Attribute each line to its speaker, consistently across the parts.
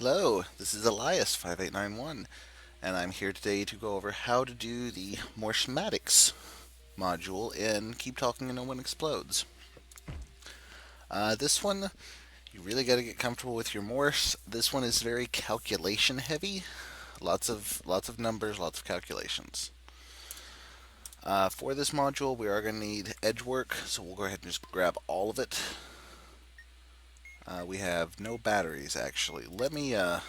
Speaker 1: Hello, this is Eliott5891, and I'm here today to go over how to do the Morsematics module in Keep Talking and No One Explodes. This one, you really got to get comfortable with your Morse. This one is very calculation heavy, lots of numbers, lots of calculations. For this module, we are going to need edge work, so we'll go ahead and just grab all of it. We have no batteries actually. Let's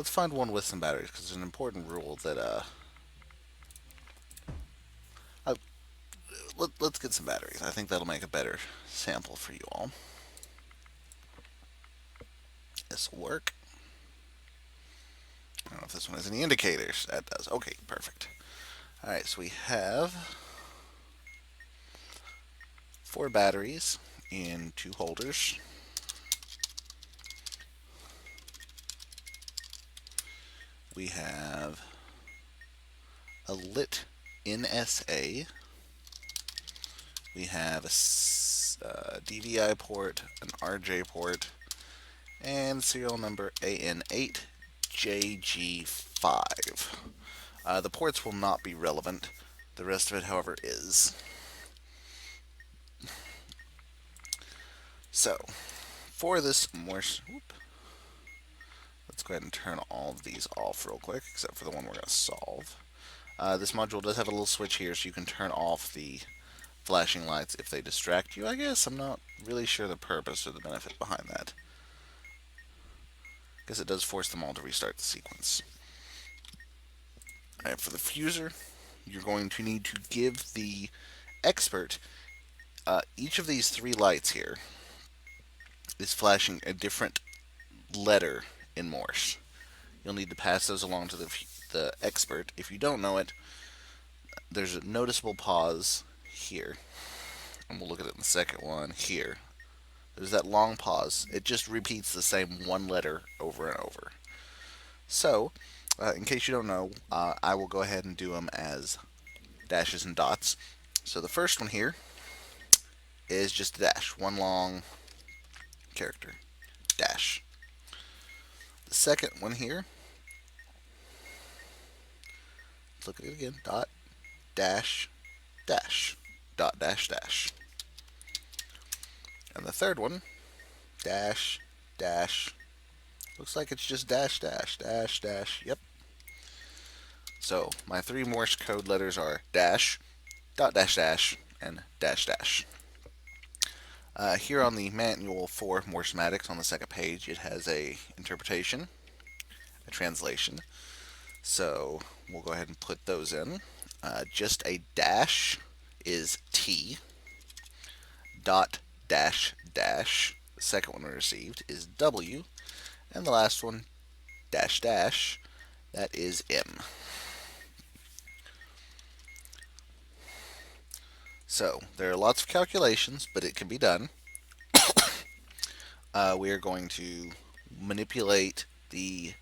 Speaker 1: find one with some batteries, because it's an important rule that uh, let's get some batteries. I think that'll make a better sample for you all. This will work. I don't know if this one has any indicators. That does. Okay, perfect. Alright, so we have 4 batteries in 2 holders. We have a lit NSA. We have a DVI port, an RJ port, and serial number AN8JG5. The ports will not be relevant. The rest of it, however, is. So, for this Morse, let's go ahead and turn all of these off real quick, except for the one we're going to solve. This module does have a little switch here, so you can turn off the flashing lights if they distract you, I guess. I'm not really sure the purpose or the benefit behind that. I guess it does force them all to restart the sequence. Alright, for the fuser, you're going to need to give the expert each of these 3 lights here is flashing a different letter in Morse. You'll need to pass those along to the expert. If you don't know it, there's a noticeable pause here. And we'll look at it in the second one here. There's that long pause. It just repeats the same one letter over and over. So, in case you don't know, I will go ahead and do them as dashes and dots. So the first one here is just a dash. One long character. Dash. The second one here, let's look at it again. Dot, dash, dash. Dot, dash, dash. And the third one, dash, dash. Looks like it's just dash, dash, dash, dash. Yep. So my 3 Morse code letters are dash, dot, dash, dash, and dash, dash. Here on the manual for Morsematics on the second page, it has a interpretation, a translation. So we'll go ahead and put those in. Just a dash is T. Dot, dash, dash. The second one we received is W. And the last one, dash, dash, that is M. So there are lots of calculations, but it can be done. We are going to manipulate the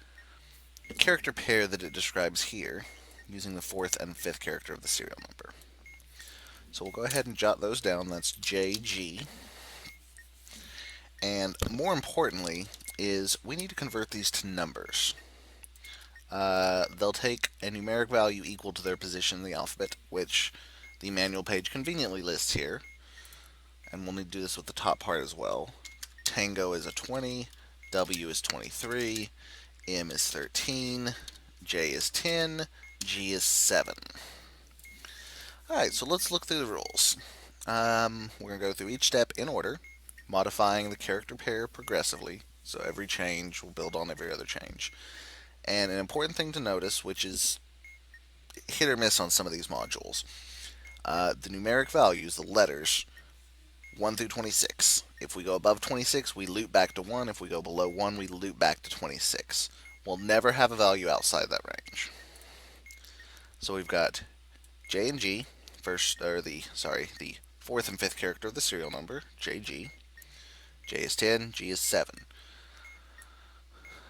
Speaker 1: character pair that it describes here using the 4th and 5th character of the serial number. So we'll go ahead and jot those down. That's JG. And more importantly is we need to convert these to numbers. They'll take a numeric value equal to their position in the alphabet, which the manual page conveniently lists here. And we'll need to do this with the top part as well. Tango is a 20, W is 23, M is 13, J is 10, G is 7. Alright, so let's look through the rules. We're going to go through each step in order, modifying the character pair progressively, so every change will build on every other change. And an important thing to notice, which is hit or miss on some of these modules, the numeric values, the letters, 1 through 26. If we go above 26, we loop back to 1. If we go below 1, we loop back to 26. We'll never have a value outside that range. So we've got J and G, the 4th and 5th character of the serial number, JG. J is 10, G is 7.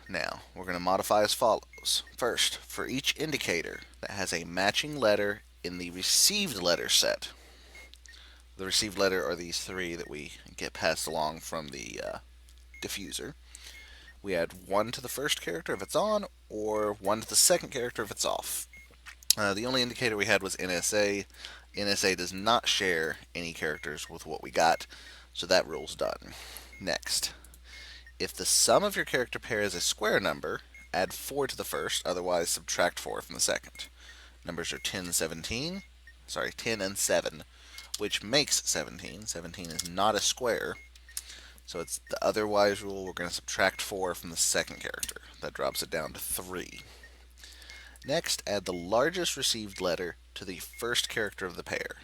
Speaker 1: Now, we're going to modify as follows. First, for each indicator that has a matching letter in the received letter set, the received letter are these 3 that we get passed along from the diffuser, We add 1 to the first character if it's on, or 1 to the second character if it's off. The only indicator we had was NSA. NSA does not share any characters with what we got, so that rule's done. Next, if the sum of your character pair is a square number, add 4 to the first, otherwise subtract 4 from the second. Numbers are 10 and 7, which makes 17. 17 is not a square, so it's the otherwise rule. We're going to subtract 4 from the second character. That drops it down to 3. Next, add the largest received letter to the first character of the pair.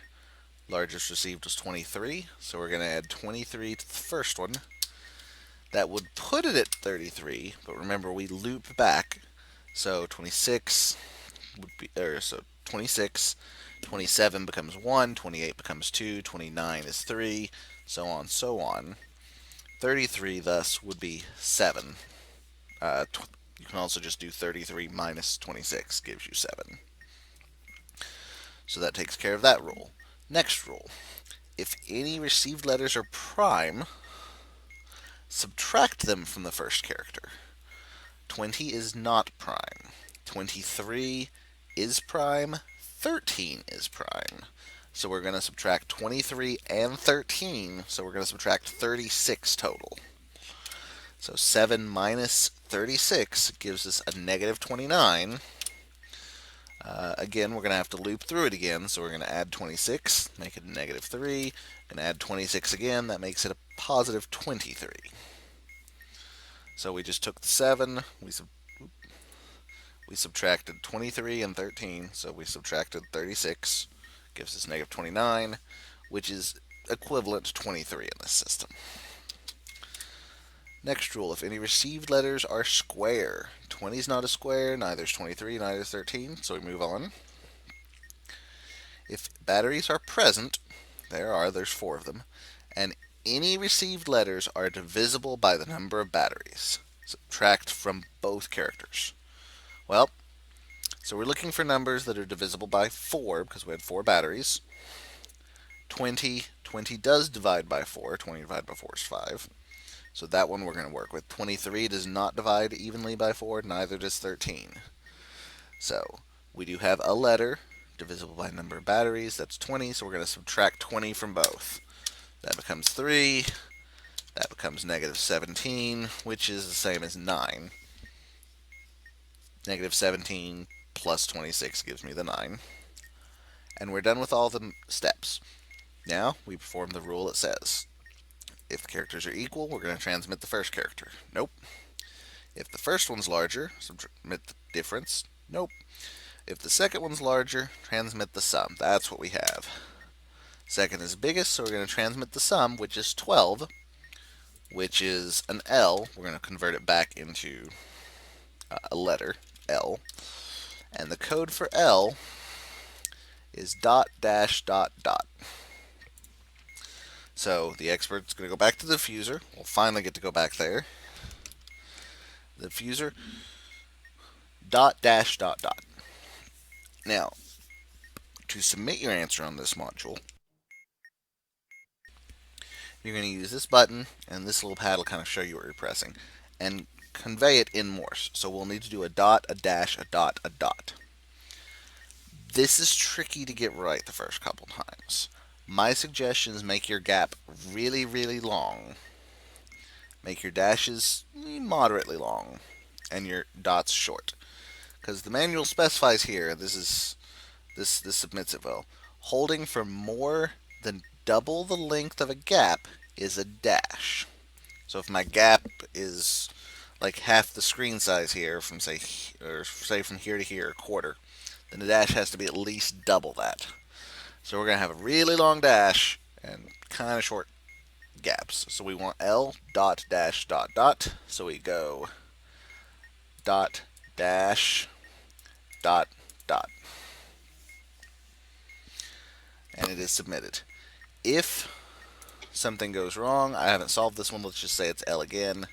Speaker 1: Largest received was 23, so we're going to add 23 to the first one. That would put it at 33, but remember we loop back, so 26 would be, 26, 27 becomes 1, 28 becomes 2, 29 is 3, so on, so on. 33 thus would be 7. You can also just do 33 minus 26 gives you 7. So that takes care of that rule. Next rule. If any received letters are prime, subtract them from the first character. 20 is not prime. 23 is prime. 13 is prime. So we're going to subtract 23 and 13, so we're going to subtract 36 total. So 7 minus 36 gives us a negative 29. Again, we're going to have to loop through it again, so we're going to add 26, make it a negative 3, and add 26 again, that makes it a positive 23. So we just took the 7, we subtracted 23 and 13, so we subtracted 36, gives us negative 29, which is equivalent to 23 in this system. Next rule, if any received letters are square. 20 is not a square, neither is 23, neither is 13, so we move on. If batteries are present, there's 4 of them, and any received letters are divisible by the number of batteries. Subtract from both characters. Well, so we're looking for numbers that are divisible by 4, because we had 4 batteries. 20 does divide by 4, 20 divided by 4 is 5. So that one we're going to work with. 23 does not divide evenly by 4, neither does 13. So we do have a letter divisible by number of batteries, that's 20, so we're going to subtract 20 from both. That becomes 3, that becomes negative 17, which is the same as 9. Negative 17 plus 26 gives me the 9. And we're done with all the steps. Now we perform the rule it says. If the characters are equal, we're going to transmit the first character. Nope. If the first one's larger, transmit the difference. Nope. If the second one's larger, transmit the sum. That's what we have. Second is biggest, so we're going to transmit the sum, which is 12, which is an L. We're going to convert it back into a letter, L. And the code for L is dot dash dot dot. So the expert's going to go back to the diffuser. We'll finally get to go back there. The diffuser, dot dash dot dot. Now, to submit your answer on this module, you're going to use this button, and this little pad will kind of show you what you're pressing, and convey it in Morse. So we'll need to do a dot, a dash, a dot, a dot. This is tricky to get right the first couple times. My suggestion is make your gap really, really long. Make your dashes moderately long, and your dots short. Because the manual specifies here, this submits it well. Holding for more than double the length of a gap is a dash. So if my gap is like half the screen size here, from say from here to here, a quarter, then the dash has to be at least double that. So we're going to have a really long dash and kind of short gaps. So we want L dot dash dot dot. So we go dot dash dot dot. And it is submitted. If something goes wrong, I haven't solved this one, let's just say it's L again,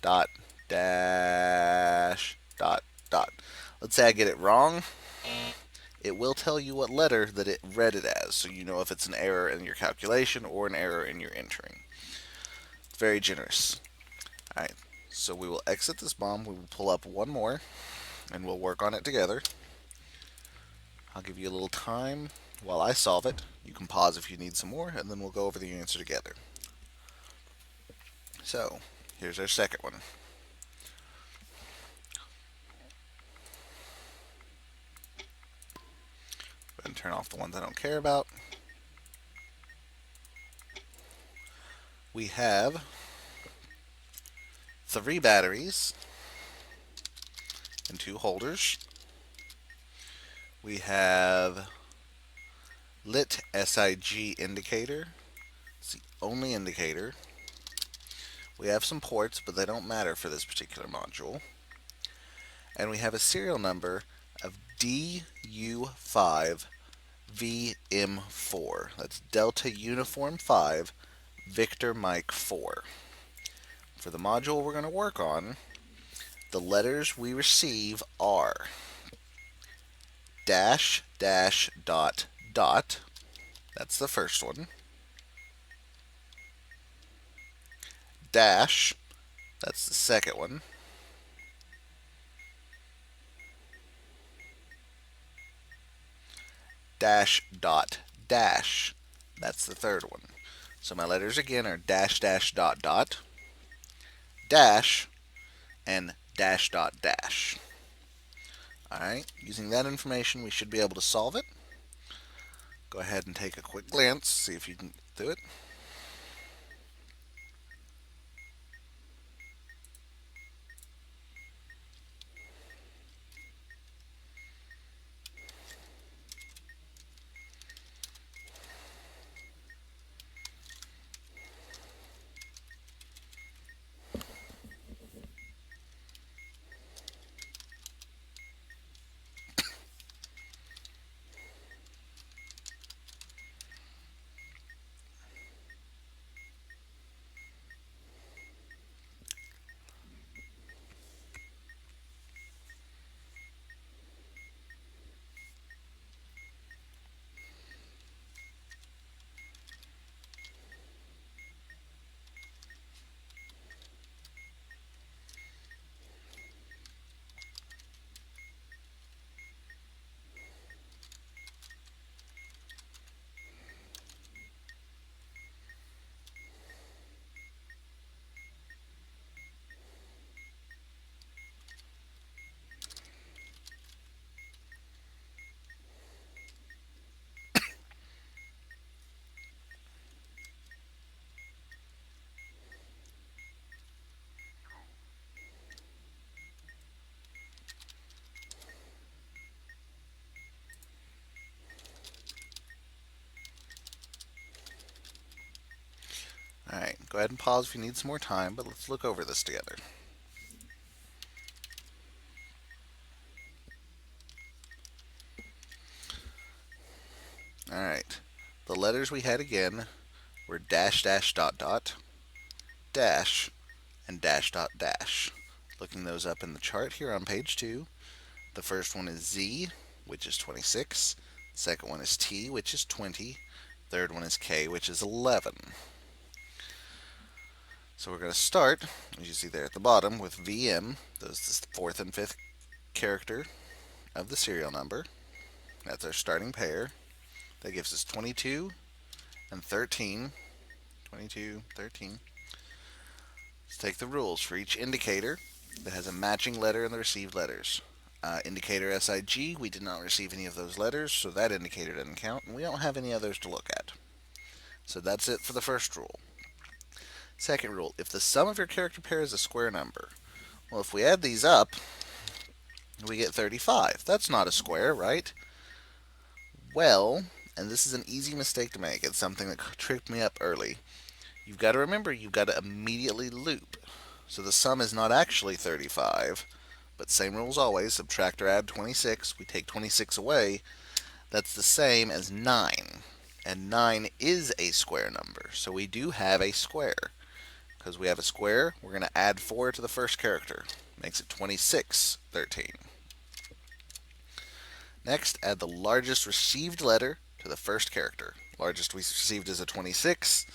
Speaker 1: dot dash dot dot. Let's say I get it wrong. It will tell you what letter that it read it as, so you know if it's an error in your calculation or an error in your entering. It's very generous. Alright, So we will exit this bomb, we will pull up one more, and we'll work on it together. I'll give you a little time while I solve it. You can pause if you need some more, and then we'll go over the answer together. So, here's our second one. Go ahead and turn off the ones I don't care about. We have 3 batteries and 2 holders. We have lit SIG indicator. It's the only indicator. We have some ports, but they don't matter for this particular module. And we have a serial number of DU5VM4. That's Delta Uniform 5 Victor Mike 4. For the module we're going to work on, the letters we receive are dash, dash, dot, dot. That's the first one. Dash, that's the second one. Dash, dot, dash, that's the third one. So my letters again are dash, dash, dot, dot, dash, and dash, dot, dash. Alright, using that information we should be able to solve it. Go ahead and take a quick glance, see if you can do it. Alright, go ahead and pause if you need some more time, but let's look over this together. Alright, the letters we had again were dash, dash, dot, dot, dash, and dash, dot, dash. Looking those up in the chart here on page 2, the first one is Z, which is 26. The second one is T, which is 20. Third one is K, which is 11. So we're going to start, as you see there at the bottom, with VM. That's the fourth and fifth character of the serial number. That's our starting pair. That gives us 22 and 13. 22, 13. Let's take the rules for each indicator that has a matching letter in the received letters. Indicator SIG, we did not receive any of those letters, so that indicator doesn't count, and we don't have any others to look at. So that's it for the first rule. Second rule, if the sum of your character pair is a square number, well, if we add these up, we get 35. That's not a square, right? Well, and this is an easy mistake to make. It's something that tripped me up early. You've got to remember, you've got to immediately loop. So the sum is not actually 35, but same rules always. Subtract or add 26. We take 26 away. That's the same as 9. And 9 is a square number. So we do have a square. Because we have a square, we're going to add 4 to the first character. Makes it 26, 13. Next, add the largest received letter to the first character. Largest we received is a 26,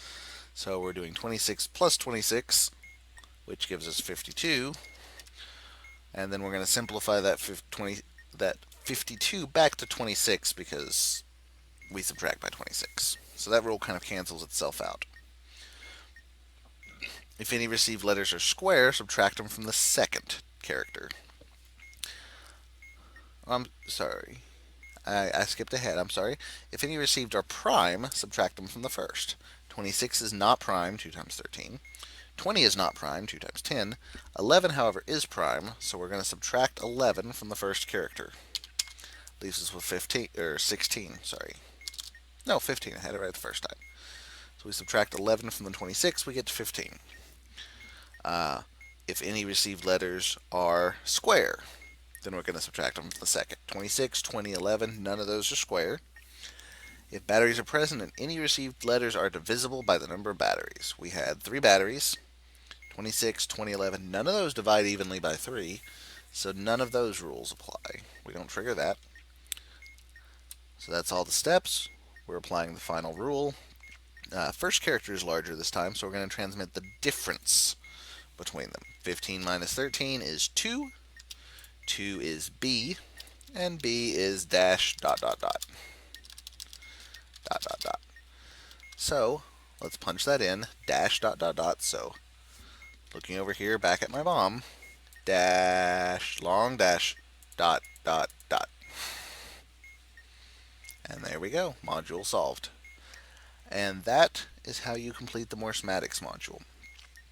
Speaker 1: so we're doing 26 plus 26, which gives us 52. And then we're going to simplify that 52 back to 26 because we subtract by 26. So that rule kind of cancels itself out. If any received letters are square, subtract them from the second character. I'm sorry. I skipped ahead. I'm sorry. If any received are prime, subtract them from the first. 26 is not prime, 2 times 13. 20 is not prime, 2 times 10. 11, however, is prime, so we're going to subtract 11 from the first character. Leaves us with 15, or 16, sorry. No, 15. I had it right the first time. So we subtract 11 from the 26, we get to 15. If any received letters are square, then we're going to subtract them from the second. 26, 20, 11, none of those are square. If batteries are present and any received letters are divisible by the number of batteries. We had 3 batteries, 26, 20, 11. None of those divide evenly by 3, so none of those rules apply. We don't trigger that. So that's all the steps. We're applying the final rule. First character is larger this time, so we're going to transmit the difference between them. 15 minus 13 is 2. 2 is B, and B is dash dot dot dot. Dot dot dot. So let's punch that in. Dash dot dot dot. So looking over here back at my mom, dash long dash dot dot dot. And there we go. Module solved. And that is how you complete the Morsematics module.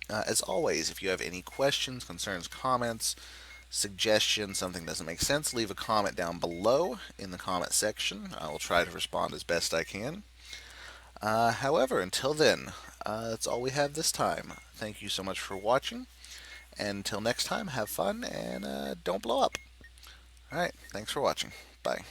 Speaker 1: As always, if you have any questions, concerns, comments, suggestions, something doesn't make sense, leave a comment down below in the comment section. I will try to respond as best I can. However, until then, that's all we have this time. Thank you so much for watching. And until next time, have fun and don't blow up. Alright, thanks for watching. Bye.